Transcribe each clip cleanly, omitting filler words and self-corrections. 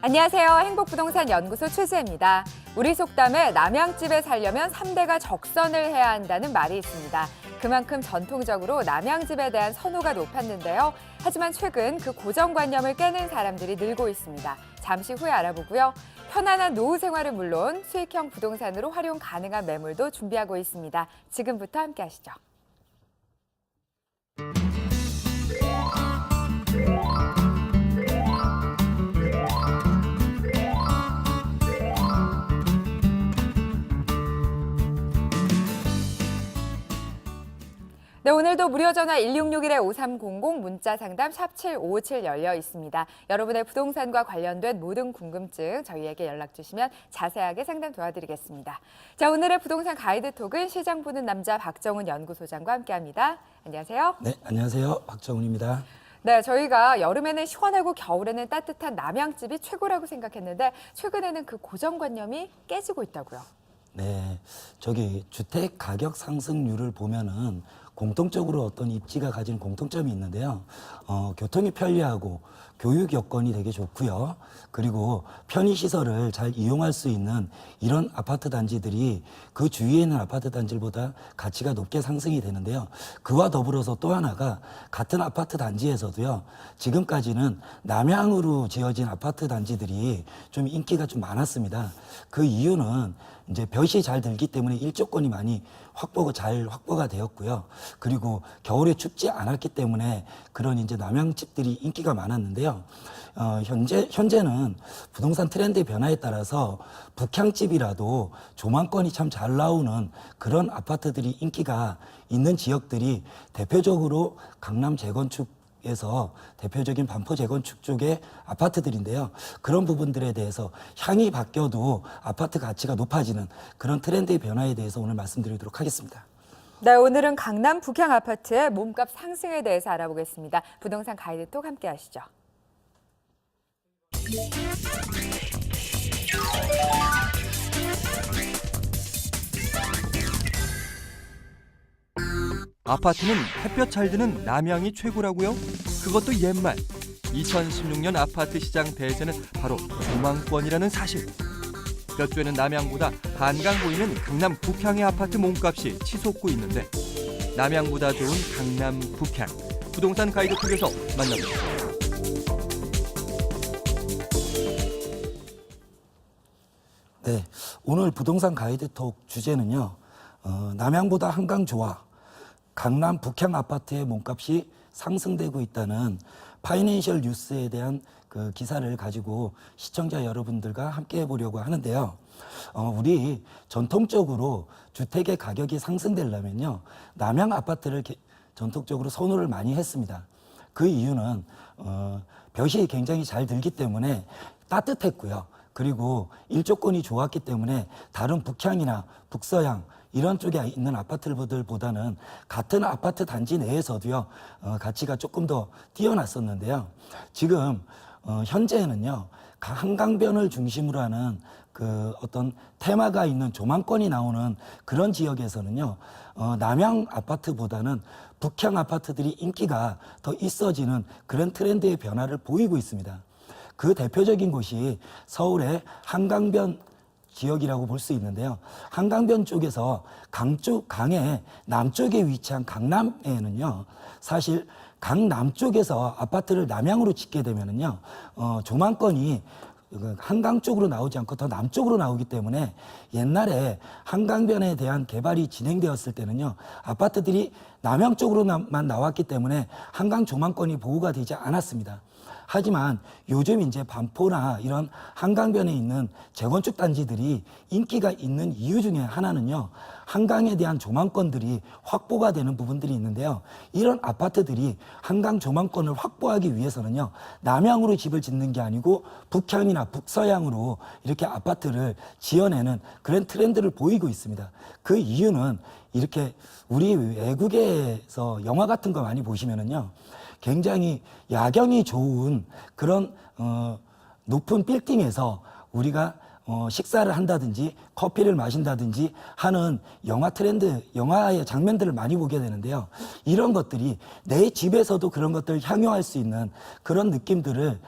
안녕하세요. 행복부동산 연구소 최수혜입니다. 우리 속담에 남양집에 살려면 3대가 적선을 해야 한다는 말이 있습니다. 그만큼 전통적으로 남양집에 대한 선호가 높았는데요. 하지만 최근 그 고정관념을 깨는 사람들이 늘고 있습니다. 잠시 후에 알아보고요. 편안한 노후 생활은 물론 수익형 부동산으로 활용 가능한 매물도 준비하고 있습니다. 지금부터 함께 하시죠. 네, 오늘도 무료 전화 1661-5300 문자 상담 샵 7557 열려 있습니다. 여러분의 부동산과 관련된 모든 궁금증 저희에게 연락 주시면 자세하게 상담 도와드리겠습니다. 자, 오늘의 부동산 가이드 톡은 시장 보는 남자 박정훈 연구소장과 함께합니다. 안녕하세요. 네, 안녕하세요. 박정훈입니다. 네, 저희가 여름에는 시원하고 겨울에는 따뜻한 남양집이 최고라고 생각했는데 최근에는 그 고정관념이 깨지고 있다고요. 네, 저기 주택 가격 상승률을 보면은 공통적으로 어떤 입지가 가진 공통점이 있는데요. 교통이 편리하고 교육 여건이 되게 좋고요. 그리고 편의시설을 잘 이용할 수 있는 이런 아파트 단지들이 그 주위에 있는 아파트 단지보다 가치가 높게 상승이 되는데요. 그와 더불어서 또 하나가 같은 아파트 단지에서도요. 지금까지는 남향으로 지어진 아파트 단지들이 좀 인기가 좀 많았습니다. 그 이유는 이제 볕이 잘 들기 때문에 일조권이 많이 잘 확보가 되었고요. 그리고 겨울에 춥지 않았기 때문에 그런 이제 남양집들이 인기가 많았는데요. 현재는 부동산 트렌드의 변화에 따라서 북향집이라도 조망권이 참 잘 나오는 그런 아파트들이 인기가 있는 지역들이 대표적으로 강남 재건축에서 대표적인 반포 재건축 쪽의 아파트들인데요. 그런 부분들에 대해서 향이 바뀌어도 아파트 가치가 높아지는 그런 트렌드의 변화에 대해서 오늘 말씀드리도록 하겠습니다. 네, 오늘은 강남 북향 아파트의 몸값 상승에 대해서 알아보겠습니다. 부동산 가이드 톡 함께 하시죠. 아파트는 햇볕 잘 드는 남양이 최고라고요? 그것도 옛말. 2016년 아파트 시장 대세는 바로 조망권이라는 사실. 몇 주에는 남양보다 한강 보이는 강남 북향의 아파트 몸값이 치솟고 있는데 남양보다 좋은 강남 북향. 부동산 가이드 톡에서 만나보시죠. 네, 오늘 부동산 가이드톡 주제는요. 남양보다 한강 좋아. 강남 북향 아파트의 몸값이 상승되고 있다는 파이낸셜 뉴스에 대한 그 기사를 가지고 시청자 여러분들과 함께 해보려고 하는데요. 우리 전통적으로 주택의 가격이 상승되려면요. 남양 아파트를 전통적으로 선호를 많이 했습니다. 그 이유는 볕이 굉장히 잘 들기 때문에 따뜻했고요. 그리고 일조권이 좋았기 때문에 다른 북향이나 북서향 이런 쪽에 있는 아파트들보다는 같은 아파트 단지 내에서도요 가치가 조금 더 뛰어났었는데요. 지금 현재는요 한강변을 중심으로 하는 그 어떤 테마가 있는 조망권이 나오는 그런 지역에서는요 남양 아파트보다는 북향 아파트들이 인기가 더 있어지는 그런 트렌드의 변화를 보이고 있습니다. 그 대표적인 곳이 서울의 한강변 지역이라고 볼 수 있는데요. 한강변 쪽에서 강의 남쪽에 위치한 강남에는요, 사실 강남쪽에서 아파트를 남향으로 짓게 되면은요, 조망권이 한강 쪽으로 나오지 않고 더 남쪽으로 나오기 때문에 옛날에 한강변에 대한 개발이 진행되었을 때는요, 아파트들이 남향 쪽으로만 나왔기 때문에 한강 조망권이 보호가 되지 않았습니다. 하지만 요즘 이제 반포나 이런 한강변에 있는 재건축 단지들이 인기가 있는 이유 중에 하나는요. 한강에 대한 조망권들이 확보가 되는 부분들이 있는데요. 이런 아파트들이 한강 조망권을 확보하기 위해서는요. 남향으로 집을 짓는 게 아니고 북향이나 북서향으로 이렇게 아파트를 지어내는 그런 트렌드를 보이고 있습니다. 그 이유는 이렇게 우리 외국에서 영화 같은 거 많이 보시면은요. 굉장히 야경이 좋은 그런 높은 빌딩에서 우리가 식사를 한다든지 커피를 마신다든지 하는 영화 트렌드, 영화의 장면들을 많이 보게 되는데요. 이런 것들이 내 집에서도 그런 것들을 향유할 수 있는 그런 느낌들을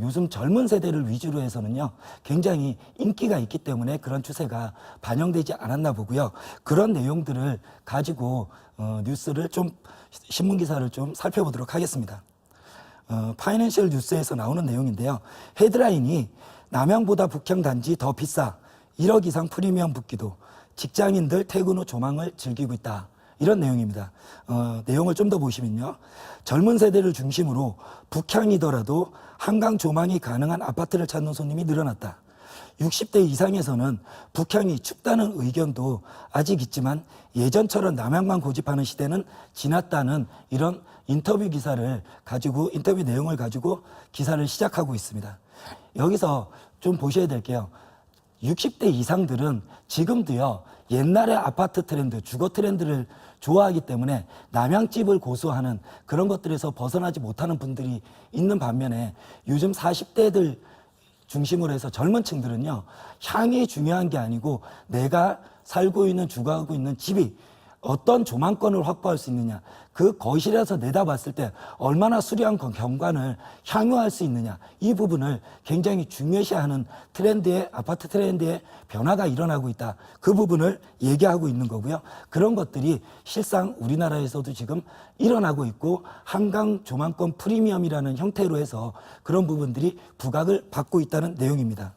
요즘 젊은 세대를 위주로 해서는요, 굉장히 인기가 있기 때문에 그런 추세가 반영되지 않았나 보고요. 그런 내용들을 가지고 뉴스를 좀, 신문 기사를 좀 살펴보도록 하겠습니다. 파이낸셜 뉴스에서 나오는 내용인데요. 헤드라인이 남양보다 북향 단지 더 비싸 1억 이상 프리미엄 붙기도 직장인들 퇴근 후 조망을 즐기고 있다. 이런 내용입니다. 내용을 좀 더 보시면요. 젊은 세대를 중심으로 북향이더라도 한강 조망이 가능한 아파트를 찾는 손님이 늘어났다. 60대 이상에서는 북향이 춥다는 의견도 아직 있지만 예전처럼 남양만 고집하는 시대는 지났다는 이런 인터뷰 내용을 가지고 기사를 시작하고 있습니다. 여기서 좀 보셔야 될게요. 60대 이상들은 지금도요, 옛날의 아파트 트렌드, 주거 트렌드를 좋아하기 때문에 남양집을 고수하는 그런 것들에서 벗어나지 못하는 분들이 있는 반면에 요즘 40대들 중심으로 해서 젊은 층들은요, 향이 중요한 게 아니고 내가 살고 있는, 주거하고 있는 집이 어떤 조망권을 확보할 수 있느냐, 그 거실에서 내다봤을 때 얼마나 수려한 경관을 향유할 수 있느냐, 이 부분을 굉장히 중요시하는 아파트 트렌드의 변화가 일어나고 있다. 그 부분을 얘기하고 있는 거고요. 그런 것들이 실상 우리나라에서도 지금 일어나고 있고 한강 조망권 프리미엄이라는 형태로 해서 그런 부분들이 부각을 받고 있다는 내용입니다.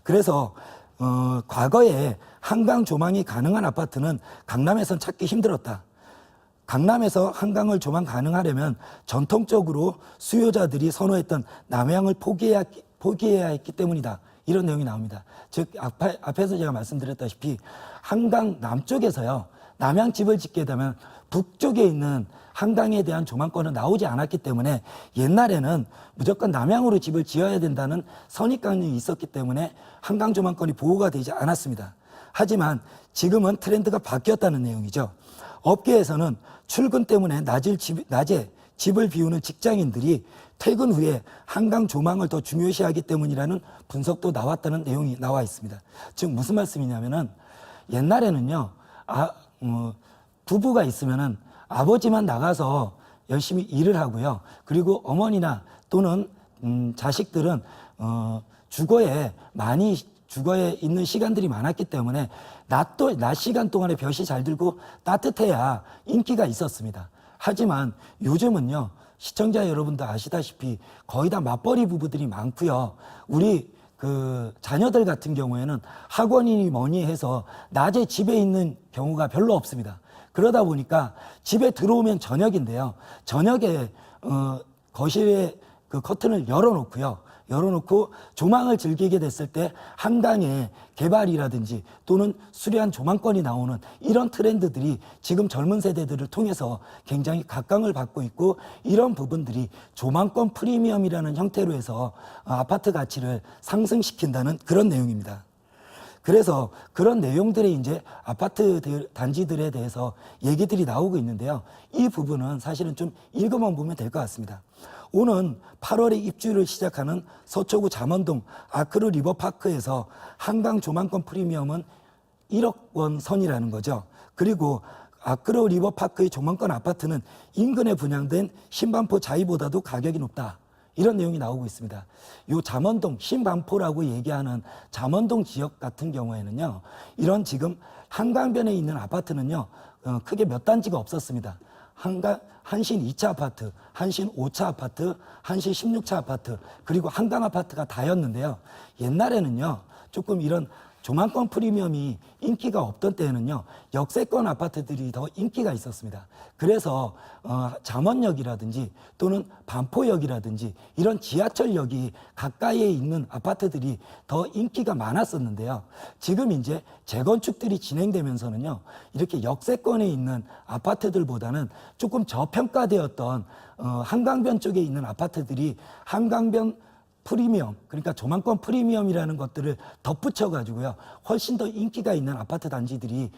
그래서 과거에 한강 조망이 가능한 아파트는 강남에선 찾기 힘들었다. 강남에서 한강을 조망 가능하려면 전통적으로 수요자들이 선호했던 남양을 포기해야 했기 때문이다. 이런 내용이 나옵니다. 즉 앞에서 제가 말씀드렸다시피 한강 남쪽에서요, 남양집을 짓게 되면 북쪽에 있는 한강에 대한 조망권은 나오지 않았기 때문에 옛날에는 무조건 남양으로 집을 지어야 된다는 선입관이 있었기 때문에 한강 조망권이 보호가 되지 않았습니다. 하지만 지금은 트렌드가 바뀌었다는 내용이죠. 업계에서는 출근 때문에 낮에 집을 비우는 직장인들이 퇴근 후에 한강 조망을 더 중요시하기 때문이라는 분석도 나왔다는 내용이 나와 있습니다. 즉 무슨 말씀이냐면은 옛날에는요, 부부가 있으면은 아버지만 나가서 열심히 일을 하고요. 그리고 어머니나 또는 자식들은 주거에 있는 시간들이 많았기 때문에 낮 시간 동안에 볕이 잘 들고 따뜻해야 인기가 있었습니다. 하지만 요즘은요, 시청자 여러분도 아시다시피 거의 다 맞벌이 부부들이 많고요. 우리 자녀들 같은 경우에는 학원이니 뭐니 해서 낮에 집에 있는 경우가 별로 없습니다. 그러다 보니까 집에 들어오면 저녁인데요. 저녁에 거실에 그 커튼을 열어놓고 조망을 즐기게 됐을 때 한강의 개발이라든지 또는 수려한 조망권이 나오는 이런 트렌드들이 지금 젊은 세대들을 통해서 굉장히 각광을 받고 있고, 이런 부분들이 조망권 프리미엄이라는 형태로 해서 아파트 가치를 상승시킨다는 그런 내용입니다. 그래서 그런 내용들의 이제 아파트 단지들에 대해서 얘기들이 나오고 있는데요. 이 부분은 사실은 좀 읽어만 보면 될 것 같습니다. 오는 8월에 입주를 시작하는 서초구 잠원동 아크로 리버파크에서 한강 조망권 프리미엄은 1억 원 선이라는 거죠. 그리고 아크로 리버파크의 조망권 아파트는 인근에 분양된 신반포 자이보다도 가격이 높다. 이런 내용이 나오고 있습니다. 요 잠원동, 신반포라고 얘기하는 잠원동 지역 같은 경우에는요, 이런 지금 한강변에 있는 아파트는요, 크게 몇 단지가 없었습니다. 한신 2차 아파트, 한신 5차 아파트, 한신 16차 아파트, 그리고 한강 아파트가 다였는데요. 옛날에는요, 조금 이런 조망권 프리미엄이 인기가 없던 때에는요, 역세권 아파트들이 더 인기가 있었습니다. 그래서 잠원역이라든지 또는 반포역이라든지 이런 지하철역이 가까이에 있는 아파트들이 더 인기가 많았었는데요. 지금 이제 재건축들이 진행되면서는요, 이렇게 역세권에 있는 아파트들보다는 조금 저평가되었던 한강변 쪽에 있는 아파트들이 한강변 프리미엄, 그러니까 조망권 프리미엄이라는 것들을 덧붙여 가지고요, 훨씬 더 인기가 있는 아파트 단지들이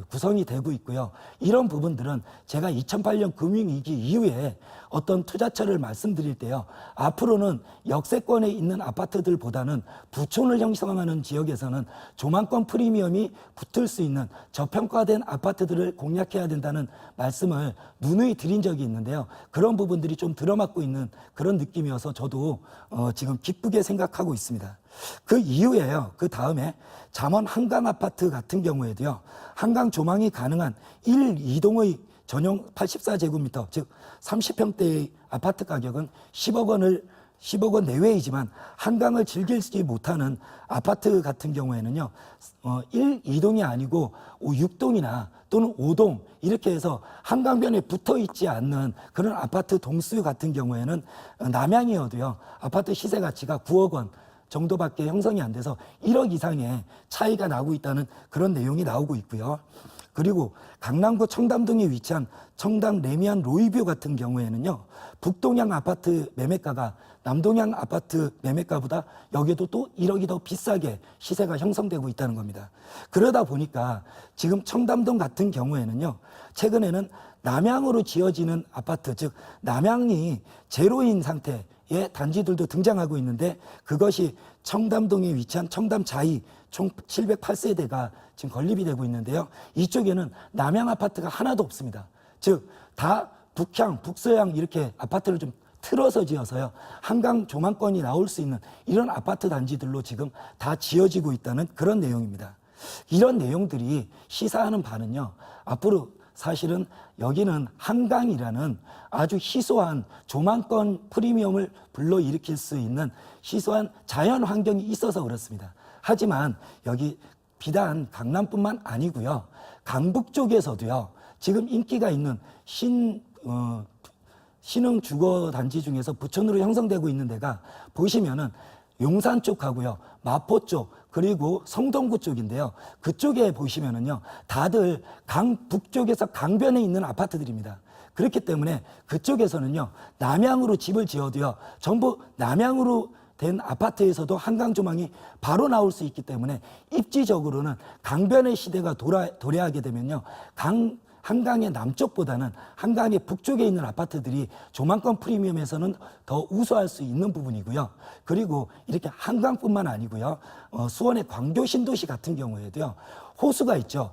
구성이 되고 있고요. 이런 부분들은 제가 2008년 금융위기 이후에 어떤 투자처를 말씀드릴 때요, 앞으로는 역세권에 있는 아파트들보다는 부촌을 형성하는 지역에서는 조망권 프리미엄이 붙을 수 있는 저평가된 아파트들을 공략해야 된다는 말씀을 누누이 드린 적이 있는데요. 그런 부분들이 좀 들어맞고 있는 그런 느낌이어서 저도 지금 기쁘게 생각하고 있습니다. 그 이후에요, 그 다음에 잠원 한강 아파트 같은 경우에도요, 한강 조망이 가능한 1, 2동의 전용 84제곱미터, 즉 30평대의 아파트 가격은 10억 원 내외이지만 한강을 즐기지 못하는 아파트 같은 경우에는요, 1, 2동이 아니고 6동이나 또는 5동 이렇게 해서 한강변에 붙어 있지 않는 그런 아파트 동수 같은 경우에는 남양이어도요, 아파트 시세 가치가 9억 원 정도밖에 형성이 안 돼서 1억 이상의 차이가 나고 있다는 그런 내용이 나오고 있고요. 그리고 강남구 청담동에 위치한 청담 레미안 로이뷰 같은 경우에는요, 북동향 아파트 매매가가 남동향 아파트 매매가보다 여기도 또 1억이 더 비싸게 시세가 형성되고 있다는 겁니다. 그러다 보니까 지금 청담동 같은 경우에는요, 최근에는 남향으로 지어지는 아파트, 즉 남향이 제로인 상태의 단지들도 등장하고 있는데, 그것이 청담동에 위치한 청담 자이 총 708세대가 지금 건립이 되고 있는데요. 이쪽에는 남향 아파트가 하나도 없습니다. 즉 다 북향, 북서향 이렇게 아파트를 좀 틀어서 지어서요, 한강 조망권이 나올 수 있는 이런 아파트 단지들로 지금 다 지어지고 있다는 그런 내용입니다. 이런 내용들이 시사하는 바는요, 앞으로 사실은 여기는 한강이라는 아주 희소한 조망권 프리미엄을 불러일으킬 수 있는 희소한 자연 환경이 있어서 그렇습니다. 하지만 여기 비단 강남뿐만 아니고요, 강북 쪽에서도요, 지금 인기가 있는 신흥 주거 단지 중에서 부촌으로 형성되고 있는 데가 보시면은 용산 쪽하고요, 마포 쪽, 그리고 성동구 쪽인데요. 그쪽에 보시면은요, 다들 북쪽에서 강변에 있는 아파트들입니다. 그렇기 때문에 그쪽에서는요, 남향으로 집을 지어도요, 전부 남향으로 된 아파트에서도 한강 조망이 바로 나올 수 있기 때문에 입지적으로는 강변의 시대가 도래하게 되면요, 한강의 남쪽보다는 한강의 북쪽에 있는 아파트들이 조망권 프리미엄에서는 더 우수할 수 있는 부분이고요. 그리고 이렇게 한강뿐만 아니고요, 수원의 광교 신도시 같은 경우에도요, 호수가 있죠.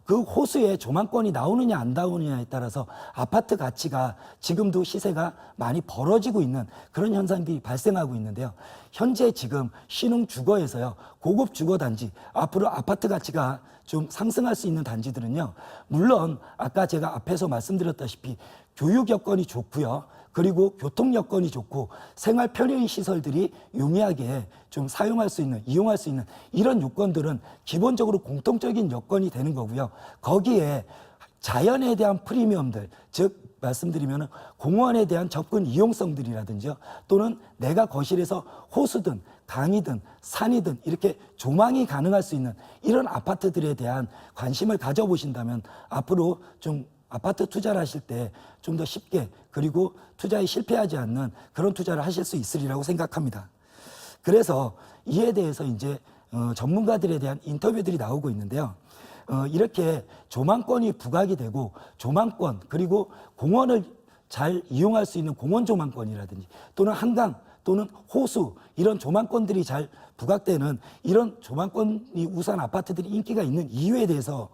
그 호수에 조망권이 나오느냐 안 나오느냐에 따라서 아파트 가치가 지금도 시세가 많이 벌어지고 있는 그런 현상들이 발생하고 있는데요. 현재 지금 신흥 주거에서요, 고급 주거 단지, 앞으로 아파트 가치가 좀 상승할 수 있는 단지들은요, 물론 아까 제가 앞에서 말씀드렸다시피 교육 여건이 좋고요, 그리고 교통 여건이 좋고 생활 편의 시설들이 용이하게 좀 사용할 수 있는, 이용할 수 있는 이런 요건들은 기본적으로 공통적인 여건이 되는 거고요. 거기에 자연에 대한 프리미엄들, 즉 말씀드리면 공원에 대한 접근 이용성들이라든지요, 또는 내가 거실에서 호수든 강이든 산이든 이렇게 조망이 가능할 수 있는 이런 아파트들에 대한 관심을 가져보신다면 앞으로 좀 아파트 투자를 하실 때 좀 더 쉽게, 그리고 투자에 실패하지 않는 그런 투자를 하실 수 있으리라고 생각합니다. 그래서 이에 대해서 이제 전문가들에 대한 인터뷰들이 나오고 있는데요. 이렇게 조망권이 부각이 되고 조망권, 그리고 공원을 잘 이용할 수 있는 공원 조망권이라든지 또는 한강 또는 호수, 이런 조망권들이 잘 부각되는 이런 조망권이 우수한 아파트들이 인기가 있는 이유에 대해서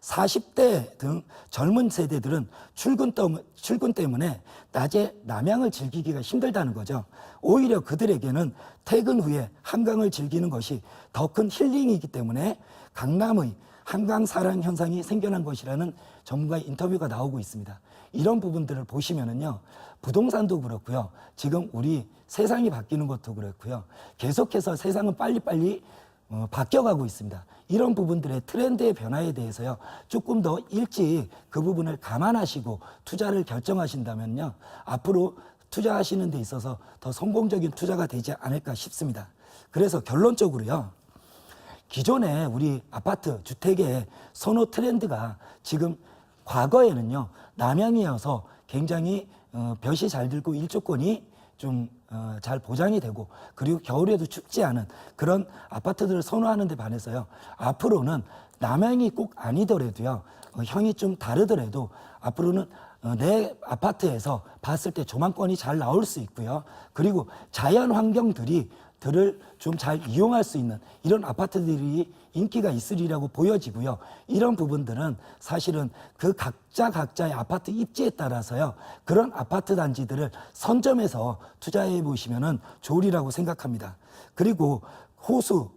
40대 등 젊은 세대들은 출근 때문에 낮에 남양을 즐기기가 힘들다는 거죠. 오히려 그들에게는 퇴근 후에 한강을 즐기는 것이 더 큰 힐링이기 때문에 강남의 한강 사랑 현상이 생겨난 것이라는 전문가의 인터뷰가 나오고 있습니다. 이런 부분들을 보시면은요, 부동산도 그렇고요, 지금 우리 세상이 바뀌는 것도 그렇고요, 계속해서 세상은 빨리빨리 바뀌어가고 있습니다. 이런 부분들의 트렌드의 변화에 대해서요, 조금 더 일찍 그 부분을 감안하시고 투자를 결정하신다면요, 앞으로 투자하시는 데 있어서 더 성공적인 투자가 되지 않을까 싶습니다. 그래서 결론적으로요, 기존에 우리 아파트, 주택의 선호 트렌드가 지금 과거에는요, 남향이어서 굉장히 볕이 잘 들고 일조권이 좀 잘 보장이 되고 그리고 겨울에도 춥지 않은 그런 아파트들을 선호하는 데 반해서요. 앞으로는 남향이 꼭 아니더라도요. 형이 좀 다르더라도 앞으로는 내 아파트에서 봤을 때 조망권이 잘 나올 수 있고요. 그리고 자연 환경들을 좀 잘 이용할 수 있는 이런 아파트들이 인기가 있으리라고 보여지고요. 이런 부분들은 사실은 그 각자의 아파트 입지에 따라서요. 그런 아파트 단지들을 선점해서 투자해 보시면 좋으리라고 생각합니다. 그리고 호수,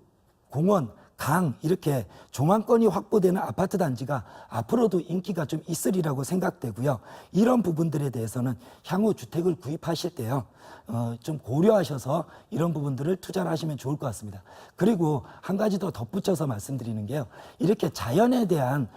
공원, 강 이렇게 조망권이 확보되는 아파트 단지가 앞으로도 인기가 좀 있으리라고 생각되고요. 이런 부분들에 대해서는 향후 주택을 구입하실 때요. 좀 고려하셔서 이런 부분들을 투자를 하시면 좋을 것 같습니다. 그리고 한 가지 더 덧붙여서 말씀드리는 게요. 이렇게 자연에 대한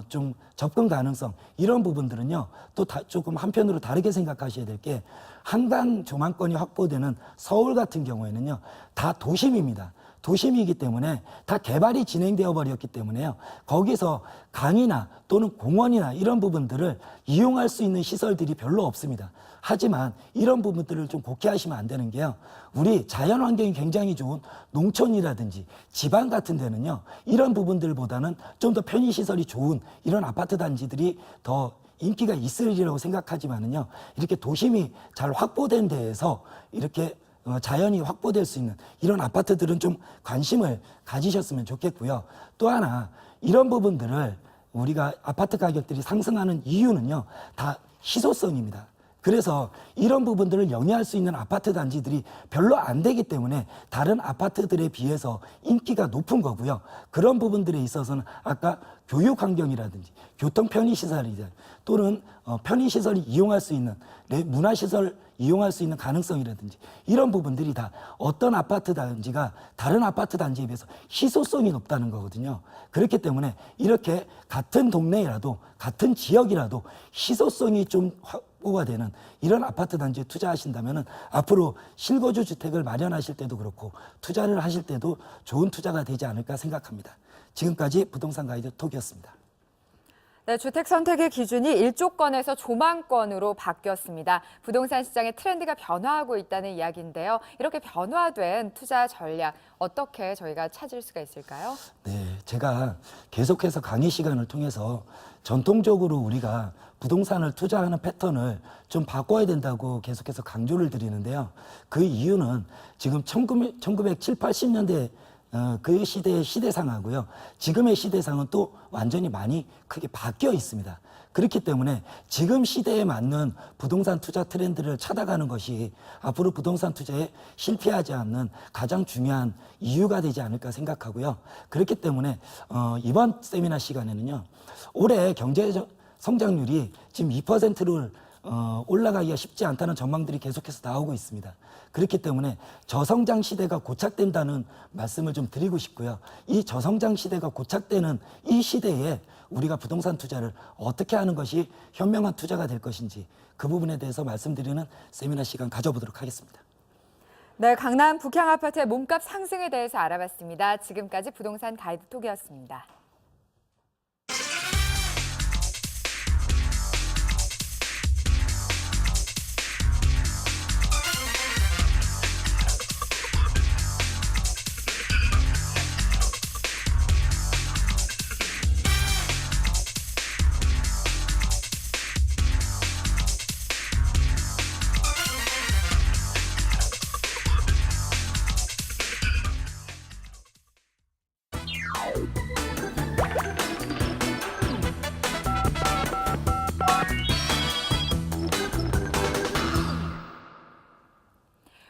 좀 접근 가능성 이런 부분들은요. 또 조금 한편으로 다르게 생각하셔야 될 게 한강 조망권이 확보되는 서울 같은 경우에는요. 다 도심입니다. 도심이기 때문에 다 개발이 진행되어 버렸기 때문에요. 거기서 강이나 또는 공원이나 이런 부분들을 이용할 수 있는 시설들이 별로 없습니다. 하지만 이런 부분들을 좀 곡해하시면 안 되는 게요. 우리 자연 환경이 굉장히 좋은 농촌이라든지 지방 같은 데는요. 이런 부분들보다는 좀 더 편의시설이 좋은 이런 아파트 단지들이 더 인기가 있으리라고 생각하지만은요. 이렇게 도심이 잘 확보된 데에서 이렇게 자연이 확보될 수 있는 이런 아파트들은 좀 관심을 가지셨으면 좋겠고요. 또 하나 이런 부분들을 우리가 아파트 가격들이 상승하는 이유는요. 다 희소성입니다. 그래서 이런 부분들을 영위할 수 있는 아파트 단지들이 별로 안 되기 때문에 다른 아파트들에 비해서 인기가 높은 거고요. 그런 부분들에 있어서는 아까 교육 환경이라든지 교통 편의시설이든 또는 편의시설이 이용할 수 있는 문화시설 이용할 수 있는 가능성이라든지 이런 부분들이 다 어떤 아파트 단지가 다른 아파트 단지에 비해서 희소성이 높다는 거거든요. 그렇기 때문에 이렇게 같은 동네라도 같은 지역이라도 희소성이 좀 확보가 되는 이런 아파트 단지에 투자하신다면 앞으로 실거주 주택을 마련하실 때도 그렇고 투자를 하실 때도 좋은 투자가 되지 않을까 생각합니다. 지금까지 부동산 가이드 톡이었습니다. 네, 주택 선택의 기준이 일조권에서 조망권으로 바뀌었습니다. 부동산 시장의 트렌드가 변화하고 있다는 이야기인데요. 이렇게 변화된 투자 전략 어떻게 저희가 찾을 수가 있을까요? 네, 제가 계속해서 강의 시간을 통해서 전통적으로 우리가 부동산을 투자하는 패턴을 좀 바꿔야 된다고 계속해서 강조를 드리는데요. 그 이유는 지금 1970, 80년대 그 시대의 시대상하고요. 지금의 시대상은 또 완전히 많이 크게 바뀌어 있습니다. 그렇기 때문에 지금 시대에 맞는 부동산 투자 트렌드를 찾아가는 것이 앞으로 부동산 투자에 실패하지 않는 가장 중요한 이유가 되지 않을까 생각하고요. 그렇기 때문에 이번 세미나 시간에는요. 올해 경제 성장률이 지금 2%를 올라가기가 쉽지 않다는 전망들이 계속해서 나오고 있습니다. 그렇기 때문에 저성장 시대가 고착된다는 말씀을 좀 드리고 싶고요. 이 저성장 시대가 고착되는 이 시대에 우리가 부동산 투자를 어떻게 하는 것이 현명한 투자가 될 것인지 그 부분에 대해서 말씀드리는 세미나 시간 가져보도록 하겠습니다. 네, 강남 북향 아파트의 몸값 상승에 대해서 알아봤습니다. 지금까지 부동산 가이드 톡이었습니다.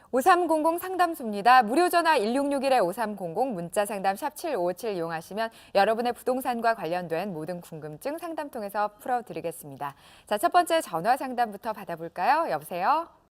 (5300) 상담소입니다. 무료 전화 1661-5300 문자 상담 샵 7557 이용하시면 여러분의 부동산과 관련된 모든 궁금증 상담 통해서 풀어드리겠습니다. 자, 첫 번째 전화 상담부터 받아볼까요? 여보세요?